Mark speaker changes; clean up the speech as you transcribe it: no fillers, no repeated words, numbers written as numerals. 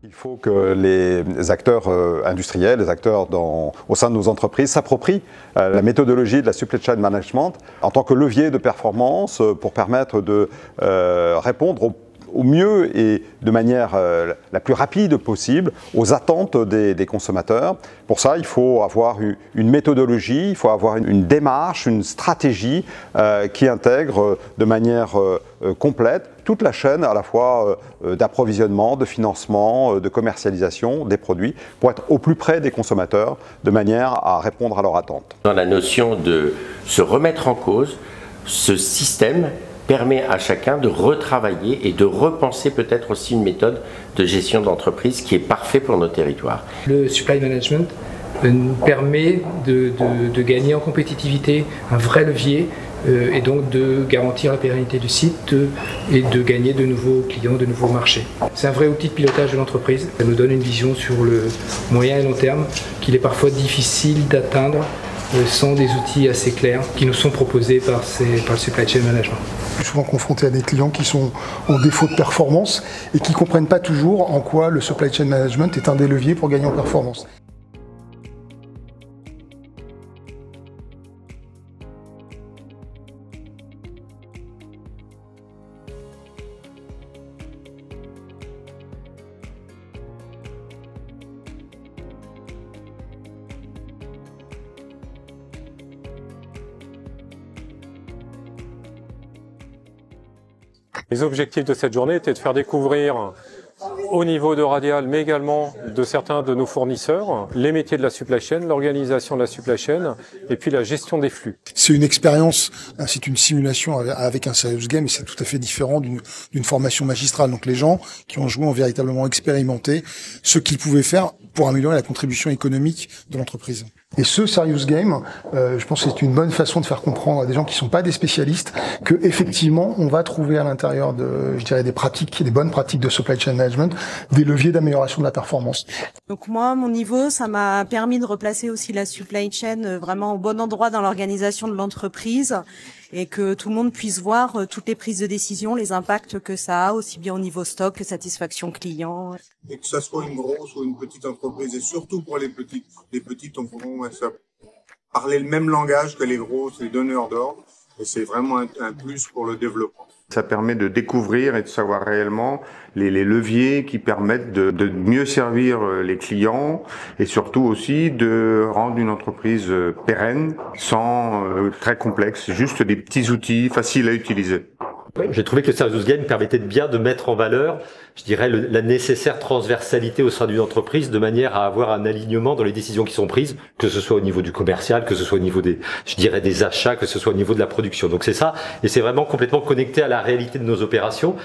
Speaker 1: Il faut que les acteurs industriels, les acteurs au sein de nos entreprises s'approprient la méthodologie de la supply chain management en tant que levier de performance pour permettre de répondre au mieux et de manière la plus rapide possible aux attentes des consommateurs. Pour ça, il faut avoir une méthodologie, il faut avoir une démarche, une stratégie qui intègre de manière complète toute la chaîne à la fois d'approvisionnement, de financement, de commercialisation des produits pour être au plus près des consommateurs de manière à répondre à leurs attentes.
Speaker 2: Dans la notion de se remettre en cause, ce système permet à chacun de retravailler et de repenser peut-être aussi une méthode de gestion d'entreprise qui est parfaite pour nos territoires.
Speaker 3: Le supply management nous permet de gagner en compétitivité, un vrai levier, et donc de garantir la pérennité du site et de gagner de nouveaux clients, de nouveaux marchés. C'est un vrai outil de pilotage de l'entreprise. Ça nous donne une vision sur le moyen et long terme qu'il est parfois difficile d'atteindre sans des outils assez clairs qui nous sont proposés par le supply chain management.
Speaker 4: Je suis souvent confronté à des clients qui sont en défaut de performance et qui ne comprennent pas toujours en quoi le supply chain management est un des leviers pour gagner en performance.
Speaker 5: Les objectifs de cette journée étaient de faire découvrir au niveau de Radial, mais également de certains de nos fournisseurs, les métiers de la supply chain, l'organisation de la supply chain et puis la gestion des flux.
Speaker 4: C'est une expérience, c'est une simulation avec un serious game et c'est tout à fait différent d'une formation magistrale. Donc les gens qui ont joué ont véritablement expérimenté ce qu'ils pouvaient faire pour améliorer la contribution économique de l'entreprise. Et ce serious game, je pense que c'est une bonne façon de faire comprendre à des gens qui sont pas des spécialistes que effectivement on va trouver à l'intérieur de, je dirais, des pratiques, des bonnes pratiques de supply chain management, des leviers d'amélioration de la performance.
Speaker 6: Donc moi, à mon niveau, ça m'a permis de replacer aussi la supply chain vraiment au bon endroit dans l'organisation de l'entreprise et que tout le monde puisse voir toutes les prises de décision, les impacts que ça a, aussi bien au niveau stock que satisfaction client.
Speaker 7: Et que ça soit une grosse ou une petite entreprise, et surtout pour les petites on pourra parler le même langage que les grosses, les donneurs d'ordre, et c'est vraiment un plus pour le développement.
Speaker 8: Ça permet de découvrir et de savoir réellement les leviers qui permettent de mieux servir les clients et surtout aussi de rendre une entreprise pérenne sans très complexe, juste des petits outils faciles à utiliser.
Speaker 9: J'ai trouvé que le serious game permettait de bien de mettre en valeur, je dirais, la nécessaire transversalité au sein d'une entreprise de manière à avoir un alignement dans les décisions qui sont prises, que ce soit au niveau du commercial, que ce soit au niveau des, je dirais, des achats, que ce soit au niveau de la production. Donc c'est ça, et c'est vraiment complètement connecté à la réalité de nos opérations.